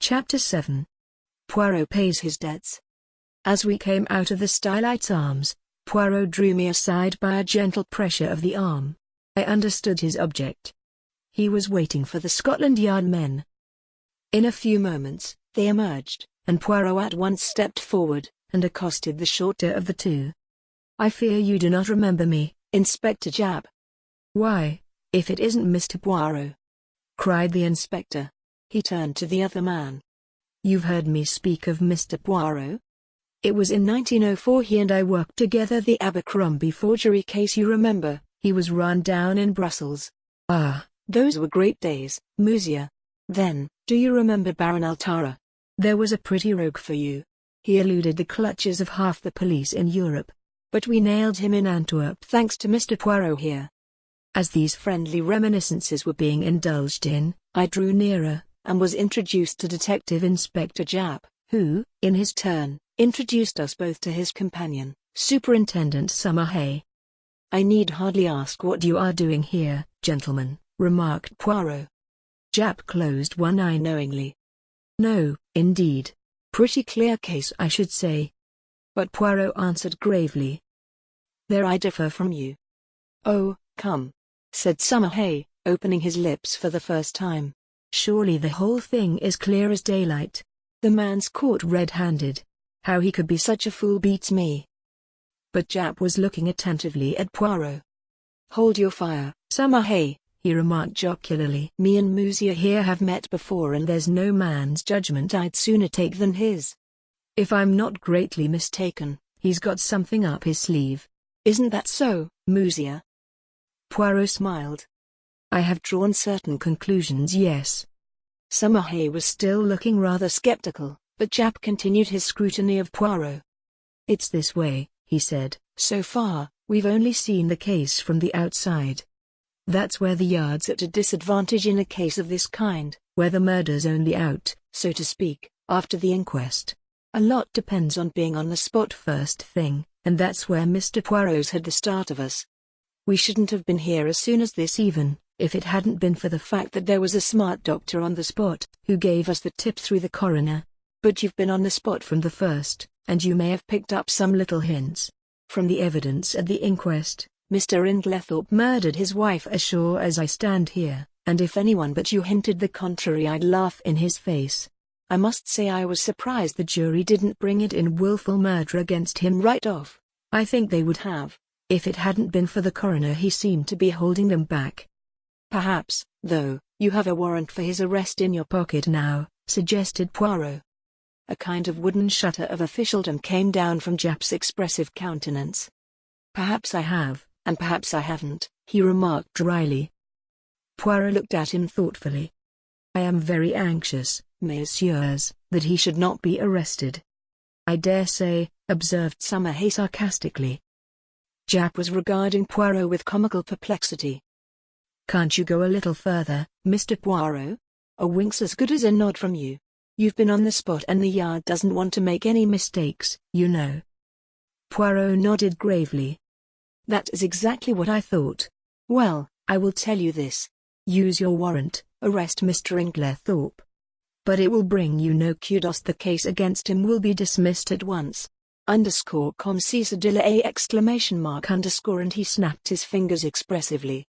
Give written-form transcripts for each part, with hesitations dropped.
Chapter 7. Poirot pays his debts. As we came out of the Stylites Arms, Poirot drew me aside by a gentle pressure of the arm. I understood his object. He was waiting for the Scotland Yard men. In a few moments, they emerged, and Poirot at once stepped forward, and accosted the shorter of the two. "I fear you do not remember me, Inspector Japp." "Why, if it isn't Mr. Poirot!" cried the inspector. He turned to the other man. "You've heard me speak of Mr. Poirot? It was in 1904 he and I worked together the Abercrombie forgery case, you remember. He was run down in Brussels. Ah, those were great days, Monsieur. Then, do you remember Baron Altara? There was a pretty rogue for you. He eluded the clutches of half the police in Europe. But we nailed him in Antwerp thanks to Mr. Poirot here." As these friendly reminiscences were being indulged in, I drew nearer, and was introduced to Detective Inspector Japp, who, in his turn, introduced us both to his companion, Superintendent Summerhay. "I need hardly ask what you are doing here, gentlemen," remarked Poirot. Japp closed one eye knowingly. "No, indeed. Pretty clear case, I should say." But Poirot answered gravely, "There I differ from you." "Oh, come," said Summerhay, opening his lips for the first time. "Surely the whole thing is clear as daylight. The man's caught red-handed. How he could be such a fool beats me." But Japp was looking attentively at Poirot. "Hold your fire, Summerhay," he remarked jocularly. "Me and Monsieur here have met before, and there's no man's judgment I'd sooner take than his. If I'm not greatly mistaken, he's got something up his sleeve. Isn't that so, Monsieur?" Poirot smiled. "I have drawn certain conclusions, yes." Summerhay was still looking rather skeptical, but Japp continued his scrutiny of Poirot. "It's this way," he said. "So far, we've only seen the case from the outside. That's where the Yard's at a disadvantage in a case of this kind, where the murder's only out, so to speak, after the inquest. A lot depends on being on the spot first thing, and that's where Mr. Poirot's had the start of us. We shouldn't have been here as soon as this even, if it hadn't been for the fact that there was a smart doctor on the spot, who gave us the tip through the coroner. But you've been on the spot from the first, and you may have picked up some little hints. From the evidence at the inquest, Mr. Inglethorpe murdered his wife as sure as I stand here, and if anyone but you hinted the contrary I'd laugh in his face. I must say I was surprised the jury didn't bring it in willful murder against him right off. I think they would have, if it hadn't been for the coroner. He seemed to be holding them back." "Perhaps, though, you have a warrant for his arrest in your pocket now," suggested Poirot. A kind of wooden shutter of officialdom came down from Japp's expressive countenance. "Perhaps I have, and perhaps I haven't," he remarked dryly. Poirot looked at him thoughtfully. "I am very anxious, messieurs, that he should not be arrested." "I dare say," observed Summerhay sarcastically. Japp was regarding Poirot with comical perplexity. "Can't you go a little further, Mr. Poirot? A wink's as good as a nod from you. You've been on the spot and the Yard doesn't want to make any mistakes, you know." Poirot nodded gravely. "That is exactly what I thought. Well, I will tell you this. Use your warrant, arrest Mr. Inglethorpe. But it will bring you no kudos. The case against him will be dismissed at once. Comme si ça de la exclamation mark underscore, and he snapped his fingers expressively.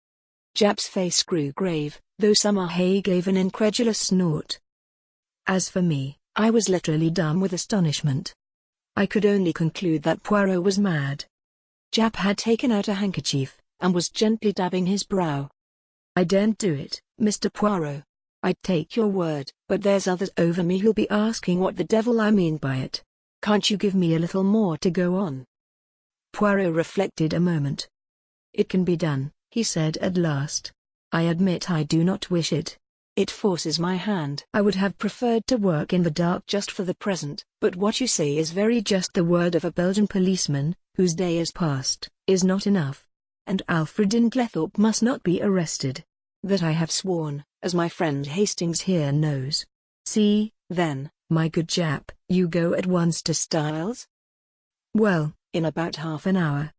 Japp's face grew grave, though Summerhay gave an incredulous snort. As for me, I was literally dumb with astonishment. I could only conclude that Poirot was mad. Japp had taken out a handkerchief, and was gently dabbing his brow. "I daren't do it, Mr. Poirot. I'd take your word, but there's others over me who'll be asking what the devil I mean by it. Can't you give me a little more to go on?" Poirot reflected a moment. "It can be done," he said at last. "I admit I do not wish it. It forces my hand. I would have preferred to work in the dark just for the present, but what you say is very just. The word of a Belgian policeman, whose day is past, is not enough. And Alfred Inglethorpe must not be arrested. That I have sworn, as my friend Hastings here knows. See, then, my good Japp, you go at once to Styles?" "Well, in about half an hour.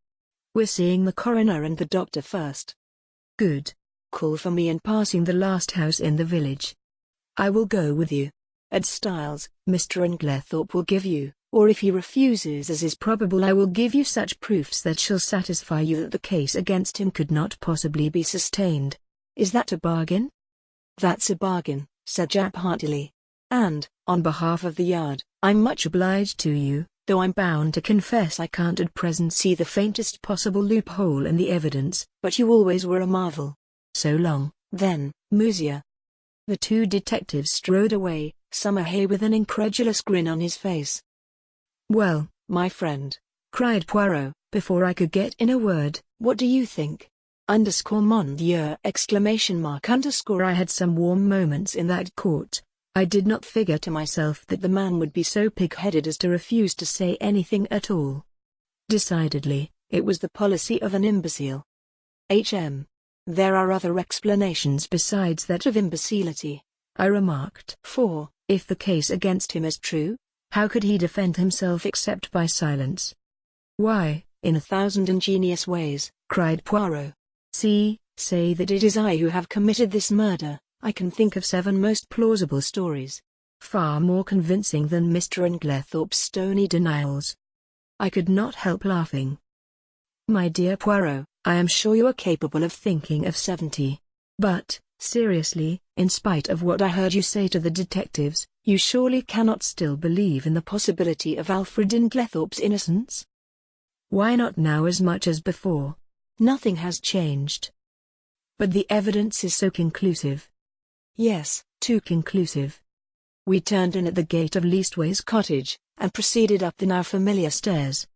We're seeing the coroner and the doctor first." "Good. Call for me in passing the last house in the village." "I will go with you." Ed Styles, Mr. Inglethorpe will give you, or if he refuses as is probable I will give you such proofs that shall satisfy you that the case against him could not possibly be sustained. Is that a bargain?" "That's a bargain," said Japp heartily. "And, on behalf of the Yard, I'm much obliged to you, though I'm bound to confess I can't at present see the faintest possible loophole in the evidence, but you always were a marvel. So long, then, Musia." The two detectives strode away, Summerhay with an incredulous grin on his face. "Well, my friend," cried Poirot, before I could get in a word, "what do you think? Mon Dieu! I had some warm moments in that court. I did not figure to myself that the man would be so pig-headed as to refuse to say anything at all. Decidedly, it was the policy of an imbecile. There are other explanations besides that of imbecility," I remarked. "For, if the case against him is true, how could he defend himself except by silence?" "Why, in 1,000 ingenious ways," cried Poirot. Say that it is I who have committed this murder. I can think of 7 most plausible stories, far more convincing than Mr. Inglethorpe's stony denials. I could not help laughing. "My dear Poirot, I am sure you are capable of thinking of 70. But, seriously, in spite of what I heard you say to the detectives, you surely cannot still believe in the possibility of Alfred Inglethorpe's innocence?" "Why not now as much as before? Nothing has changed." "But the evidence is so conclusive." "Yes, too conclusive." We turned in at the gate of Leastways Cottage, and proceeded up the now familiar stairs.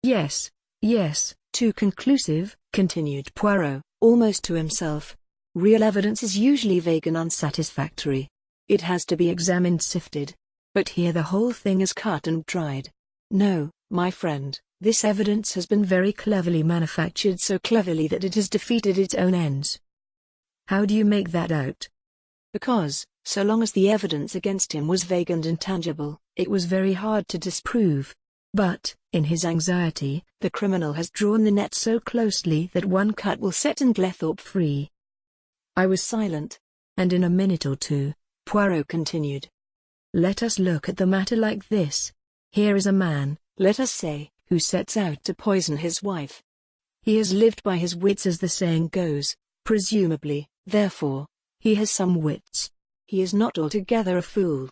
Yes, too conclusive," continued Poirot, almost to himself. "Real evidence is usually vague and unsatisfactory. It has to be examined, sifted. But here the whole thing is cut and dried. No, my friend, this evidence has been very cleverly manufactured, so cleverly that it has defeated its own ends." "How do you make that out?" "Because, so long as the evidence against him was vague and intangible, it was very hard to disprove. But, in his anxiety, the criminal has drawn the net so closely that one cut will set Inglethorpe free." I was silent. And in a minute or two, Poirot continued. "Let us look at the matter like this. Here is a man, let us say, who sets out to poison his wife. He has lived by his wits, as the saying goes, presumably, therefore, he has some wits. He is not altogether a fool.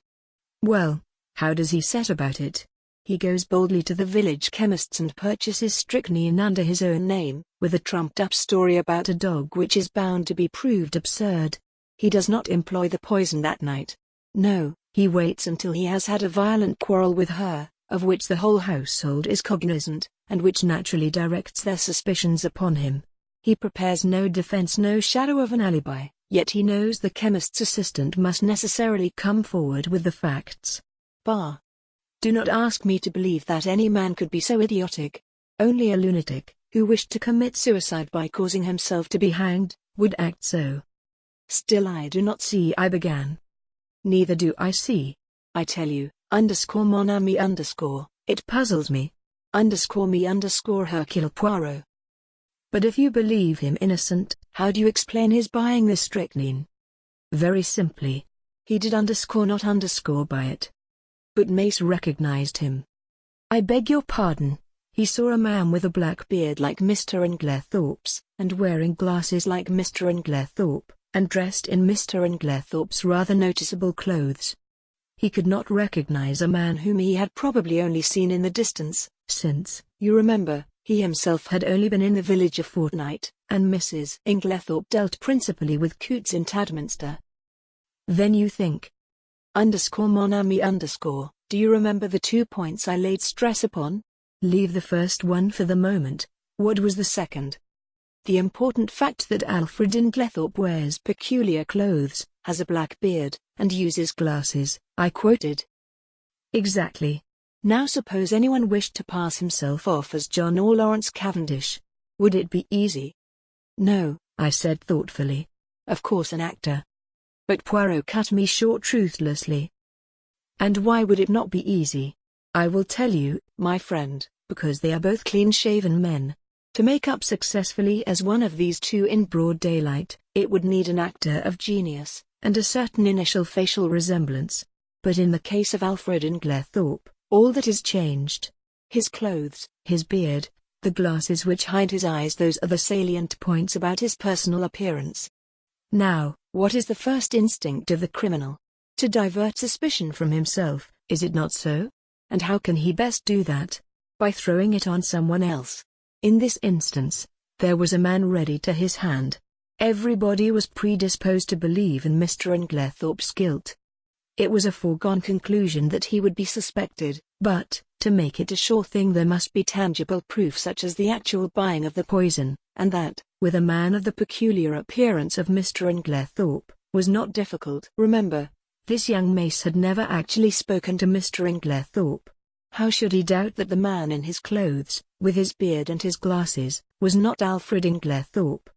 Well, how does he set about it? He goes boldly to the village chemist's and purchases strychnine under his own name, with a trumped-up story about a dog which is bound to be proved absurd. He does not employ the poison that night. No, he waits until he has had a violent quarrel with her, of which the whole household is cognizant, and which naturally directs their suspicions upon him. He prepares no defense, no shadow of an alibi, yet he knows the chemist's assistant must necessarily come forward with the facts. Bah! Do not ask me to believe that any man could be so idiotic. Only a lunatic, who wished to commit suicide by causing himself to be hanged, would act so." "Still I do not see," I began. "Neither do I see. I tell you, mon ami it puzzles me. Me Hercule Poirot." "But if you believe him innocent, how do you explain his buying the strychnine?" "Very simply. He did not buy it." "But Mace recognized him." "I beg your pardon. He saw a man with a black beard like Mr. Inglethorpe's, and wearing glasses like Mr. Inglethorpe, and dressed in Mr. Inglethorpe's rather noticeable clothes. He could not recognize a man whom he had probably only seen in the distance, since, you remember, he himself had only been in the village a fortnight, and Mrs. Inglethorpe dealt principally with coots in Tadminster." "Then you think, mon ami do you remember the 2 points I laid stress upon?" "Leave the first one for the moment. What was the second?" "The important fact that Alfred Inglethorpe wears peculiar clothes, has a black beard, and uses glasses," I quoted. "Exactly. Now suppose anyone wished to pass himself off as John or Lawrence Cavendish. Would it be easy?" "No," I said thoughtfully. "Of course an actor." But Poirot cut me short truthlessly. "And why would it not be easy? I will tell you, my friend, because they are both clean-shaven men. To make up successfully as one of these two in broad daylight, it would need an actor of genius, and a certain initial facial resemblance. But in the case of Alfred Inglethorpe, all that is changed. His clothes, his beard, the glasses which hide his eyes, those are the salient points about his personal appearance. Now, what is the first instinct of the criminal? To divert suspicion from himself, is it not so? And how can he best do that? By throwing it on someone else. In this instance, there was a man ready to his hand. Everybody was predisposed to believe in Mr. Inglethorpe's guilt. It was a foregone conclusion that he would be suspected, but, to make it a sure thing, there must be tangible proof such as the actual buying of the poison, and that, with a man of the peculiar appearance of Mr. Inglethorpe, was not difficult. Remember, this young Mace had never actually spoken to Mr. Inglethorpe. How should he doubt that the man in his clothes, with his beard and his glasses, was not Alfred Inglethorpe?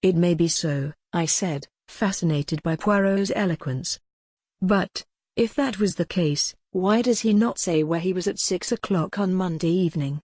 It may be so, I said, fascinated by Poirot's eloquence. But, if that was the case, why does he not say where he was at 6 o'clock on Monday evening?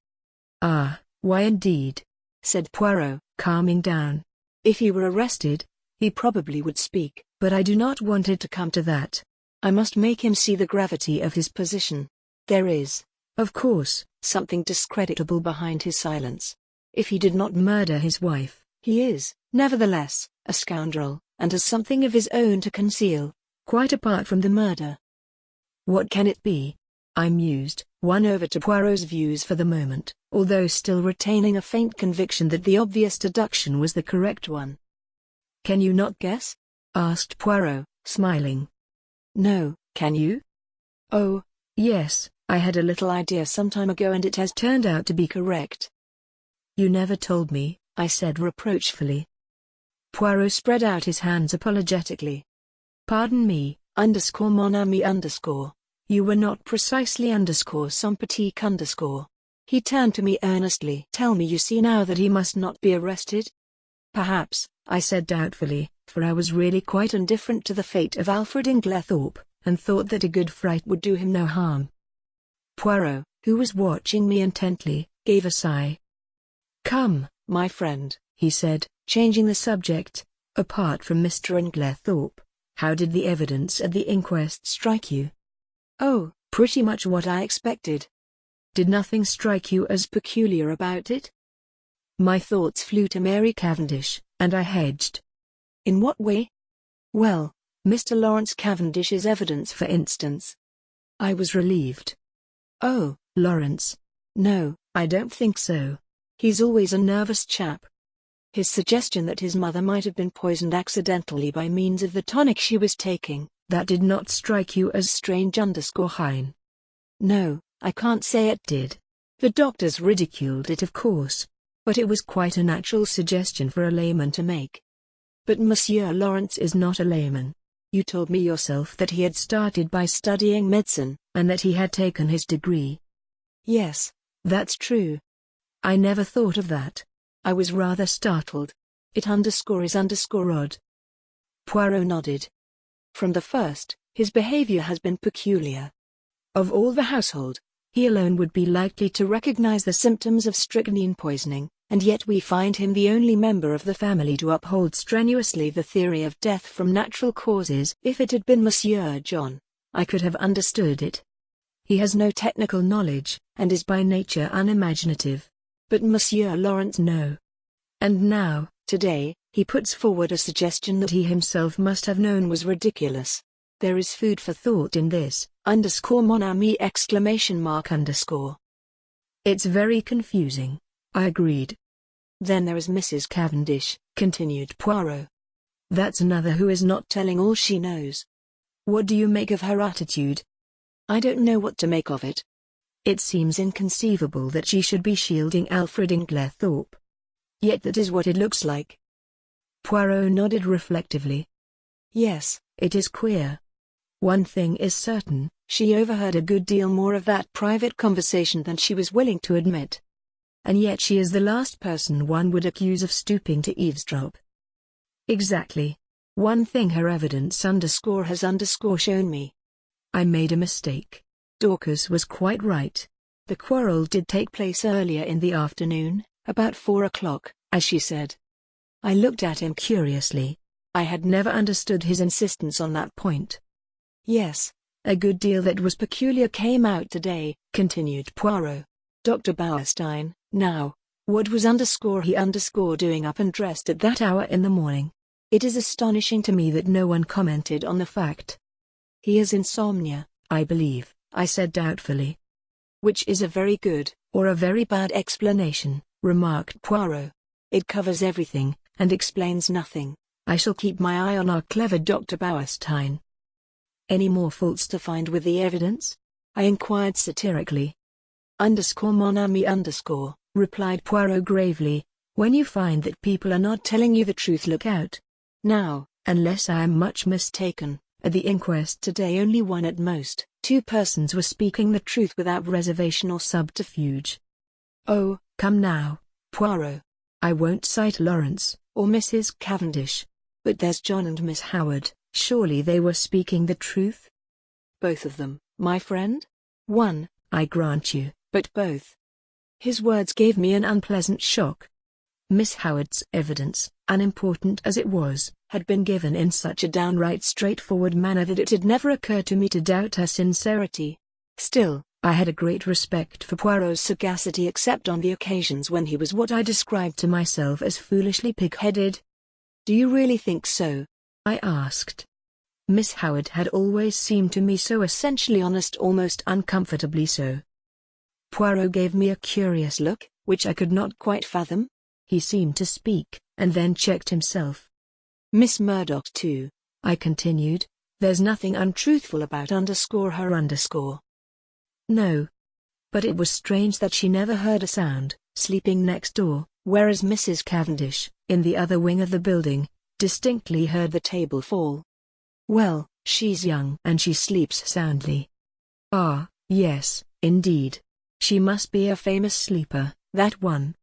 Ah, why indeed? Said Poirot, calming down. If he were arrested, he probably would speak, but I do not want it to come to that. I must make him see the gravity of his position. There is, of course, something discreditable behind his silence. If he did not murder his wife, he is, nevertheless, a scoundrel, and has something of his own to conceal, quite apart from the murder. What can it be? I mused, won over to Poirot's views for the moment, although still retaining a faint conviction that the obvious deduction was the correct one. Can you not guess? Asked Poirot, smiling. No, can you? Oh, yes, I had a little idea some time ago and it has turned out to be correct. You never told me, I said reproachfully. Poirot spread out his hands apologetically. Pardon me, _mon ami_. You were not precisely _sympathique_. He turned to me earnestly. Tell me you see now that he must not be arrested? Perhaps, I said doubtfully, for I was really quite indifferent to the fate of Alfred Inglethorpe, and thought that a good fright would do him no harm. Poirot, who was watching me intently, gave a sigh. Come, my friend, he said, changing the subject, apart from Mr. Inglethorpe, how did the evidence at the inquest strike you? Oh, pretty much what I expected. Did nothing strike you as peculiar about it? My thoughts flew to Mary Cavendish, and I hedged. In what way? Well, Mr. Lawrence Cavendish's evidence, for instance. I was relieved. Oh, Lawrence. No, I don't think so. He's always a nervous chap. His suggestion that his mother might have been poisoned accidentally by means of the tonic she was taking, that did not strike you as strange _Hein? No, I can't say it did. The doctors ridiculed it, of course. But it was quite a natural suggestion for a layman to make. But Monsieur Lawrence is not a layman. You told me yourself that he had started by studying medicine, and that he had taken his degree. Yes, that's true. I never thought of that. I was rather startled. It is odd. Poirot nodded. From the first, his behavior has been peculiar. Of all the household, he alone would be likely to recognize the symptoms of strychnine poisoning, and yet we find him the only member of the family to uphold strenuously the theory of death from natural causes. If it had been Monsieur John, I could have understood it. He has no technical knowledge, and is by nature unimaginative. But Monsieur Lawrence no. And now, today, he puts forward a suggestion that he himself must have known was ridiculous. There is food for thought in this, _mon ami !_. It's very confusing, I agreed. Then there is Mrs. Cavendish, continued Poirot. That's another who is not telling all she knows. What do you make of her attitude? I don't know what to make of it. It seems inconceivable that she should be shielding Alfred Inglethorpe. Yet that is what it looks like. Poirot nodded reflectively. Yes, it is queer. One thing is certain, she overheard a good deal more of that private conversation than she was willing to admit. And yet she is the last person one would accuse of stooping to eavesdrop. Exactly. One thing her evidence has shown me. I made a mistake. Dorcas was quite right. The quarrel did take place earlier in the afternoon, about 4 o'clock, as she said. I looked at him curiously. I had never understood his insistence on that point. Yes, A good deal that was peculiar came out today, continued Poirot. Dr. Bauerstein, now, what was he doing up and dressed at that hour in the morning? It is astonishing to me that no one commented on the fact. He has insomnia, I believe, I said doubtfully. Which is a very good, or a very bad explanation, remarked Poirot. It covers everything, and explains nothing. I shall keep my eye on our clever Dr. Bauerstein. Any more faults to find with the evidence? I inquired satirically. Mon ami _, replied Poirot gravely. When you find that people are not telling you the truth, look out. Now, unless I am much mistaken, at the inquest today only one at most, 2 persons were speaking the truth without reservation or subterfuge. Oh, come now, Poirot. I won't cite Lawrence, or Mrs. Cavendish. But there's John and Miss Howard, surely they were speaking the truth? Both of them, my friend? One, I grant you, but both. His words gave me an unpleasant shock. Miss Howard's evidence, unimportant as it was, had been given in such a downright straightforward manner that it had never occurred to me to doubt her sincerity. Still, I had a great respect for Poirot's sagacity except on the occasions when he was what I described to myself as foolishly pig-headed. Do you really think so? I asked. Miss Howard had always seemed to me so essentially honest, almost uncomfortably so. Poirot gave me a curious look, which I could not quite fathom. He seemed to speak, and then checked himself. Miss Murdoch too, I continued. There's nothing untruthful about _her_. No. But it was strange that she never heard a sound, sleeping next door, whereas Mrs. Cavendish, in the other wing of the building, distinctly heard the table fall. Well, she's young and she sleeps soundly. Ah, yes, indeed. She must be a famous sleeper, that one.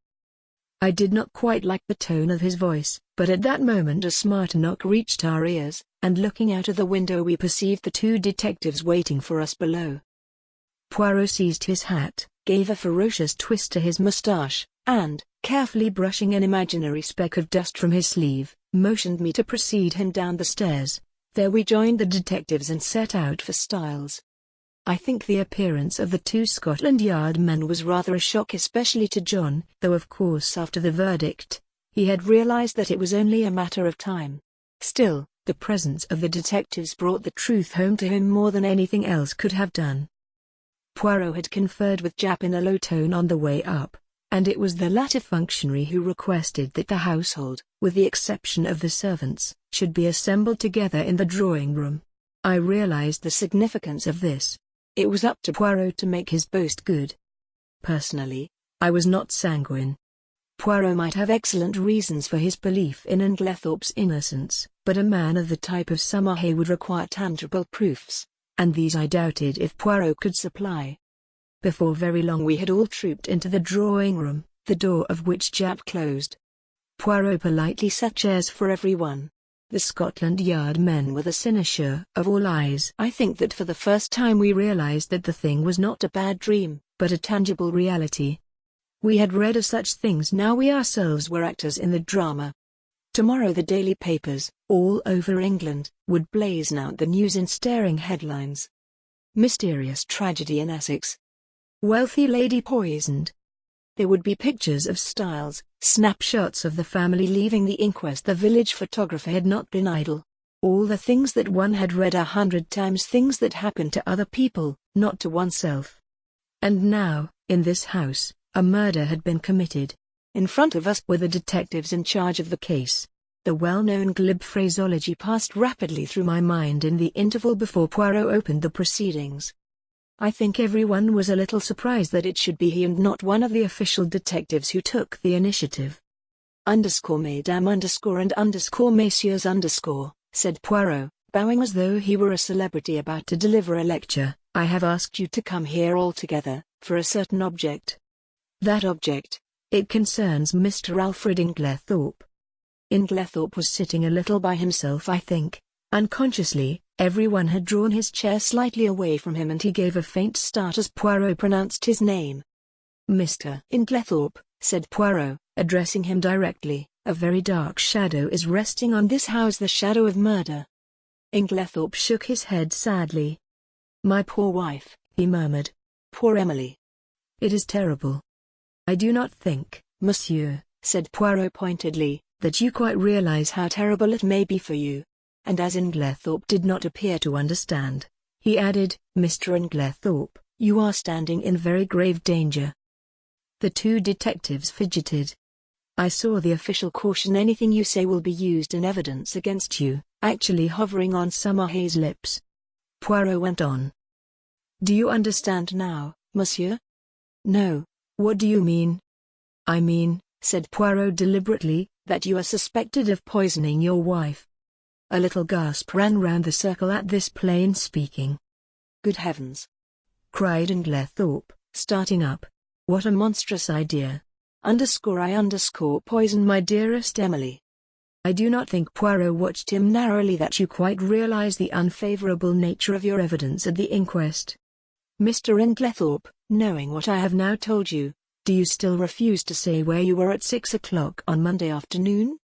I did not quite like the tone of his voice, but at that moment a smart knock reached our ears, and looking out of the window we perceived the 2 detectives waiting for us below. Poirot seized his hat, gave a ferocious twist to his moustache, and, carefully brushing an imaginary speck of dust from his sleeve, motioned me to precede him down the stairs. There we joined the detectives and set out for Styles. I think the appearance of the 2 Scotland Yard men was rather a shock, especially to John, though of course after the verdict, he had realized that it was only a matter of time. Still, the presence of the detectives brought the truth home to him more than anything else could have done. Poirot had conferred with Japp in a low tone on the way up, and it was the latter functionary who requested that the household, with the exception of the servants, should be assembled together in the drawing-room. I realized the significance of this. It was up to Poirot to make his boast good. Personally, I was not sanguine. Poirot might have excellent reasons for his belief in Inglethorpe's innocence, but a man of the type of Summerhay would require tangible proofs, and these I doubted if Poirot could supply. Before very long we had all trooped into the drawing-room, the door of which Japp closed. Poirot politely set chairs for everyone. The Scotland Yard men were the cynosure of all eyes. I think that for the first time we realized that the thing was not a bad dream, but a tangible reality. We had read of such things, now we ourselves were actors in the drama. Tomorrow the daily papers, all over England, would blazon out the news in staring headlines. Mysterious tragedy in Essex. Wealthy lady poisoned. There would be pictures of Styles, snapshots of the family leaving the inquest. The village photographer had not been idle. All the things that one had read 100 times, things that happened to other people, not to oneself. And now, in this house, a murder had been committed. In front of us were the detectives in charge of the case. The well-known glib phraseology passed rapidly through my mind in the interval before Poirot opened the proceedings. I think everyone was a little surprised that it should be he and not one of the official detectives who took the initiative. Mesdames and messieurs said Poirot, bowing as though he were a celebrity about to deliver a lecture. I have asked you to come here all together, for a certain object. That object, it concerns Mr. Alfred Inglethorpe. Inglethorpe was sitting a little by himself, I think. Unconsciously, everyone had drawn his chair slightly away from him and he gave a faint start as Poirot pronounced his name. Mr. Inglethorpe, said Poirot, addressing him directly, a very dark shadow is resting on this house, the shadow of murder. Inglethorpe shook his head sadly. My poor wife, he murmured. Poor Emily. It is terrible. I do not think, monsieur, said Poirot pointedly, that you quite realize how terrible it may be for you. And as Inglethorpe did not appear to understand, he added, Mr. Inglethorpe, you are standing in very grave danger. The two detectives fidgeted. I saw the official caution anything you say will be used in evidence against you, actually hovering on Summerhay's lips. Poirot went on. Do you understand now, monsieur? No. What do you mean? I mean, said Poirot deliberately, that you are suspected of poisoning your wife. A little gasp ran round the circle at this plain speaking. Good heavens! Cried Inglethorpe, starting up. What a monstrous idea! I poison my dearest Emily. I do not think, Poirot watched him narrowly, that you quite realize the unfavorable nature of your evidence at the inquest. Mr. Inglethorpe, knowing what I have now told you, do you still refuse to say where you were at 6 o'clock on Monday afternoon?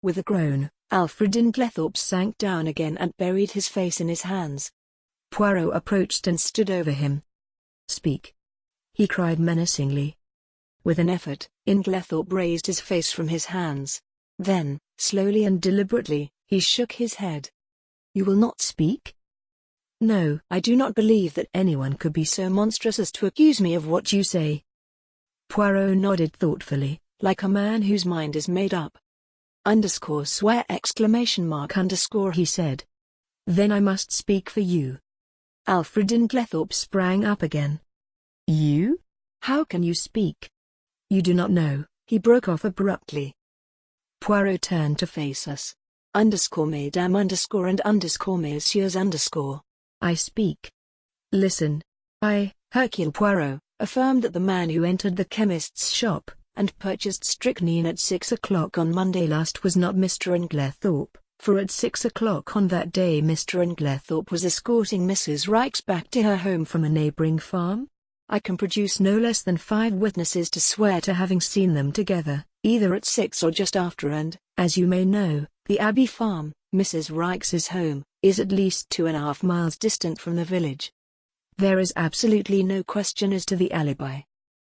With a groan, Alfred Inglethorpe sank down again and buried his face in his hands. Poirot approached and stood over him. Speak! He cried menacingly. With an effort, Inglethorpe raised his face from his hands. Then, slowly and deliberately, he shook his head. You will not speak? No, I do not believe that anyone could be so monstrous as to accuse me of what you say. Poirot nodded thoughtfully, like a man whose mind is made up. Swear ! He said. Then I must speak for you. Alfred Inglethorpe sprang up again. You? How can you speak? You do not know, he broke off abruptly. Poirot turned to face us. Madame and messieurs . I speak. Listen. I, Hercule Poirot, affirmed that the man who entered the chemist's shop and purchased strychnine at 6 o'clock on Monday last was not Mr. Inglethorpe, for at 6 o'clock on that day Mr. Inglethorpe was escorting Mrs. Rikes back to her home from a neighboring farm. I can produce no less than 5 witnesses to swear to having seen them together, either at 6 or just after, and, as you may know, the Abbey Farm, Mrs. Rikes's home, is at least 2.5 miles distant from the village. There is absolutely no question as to the alibi.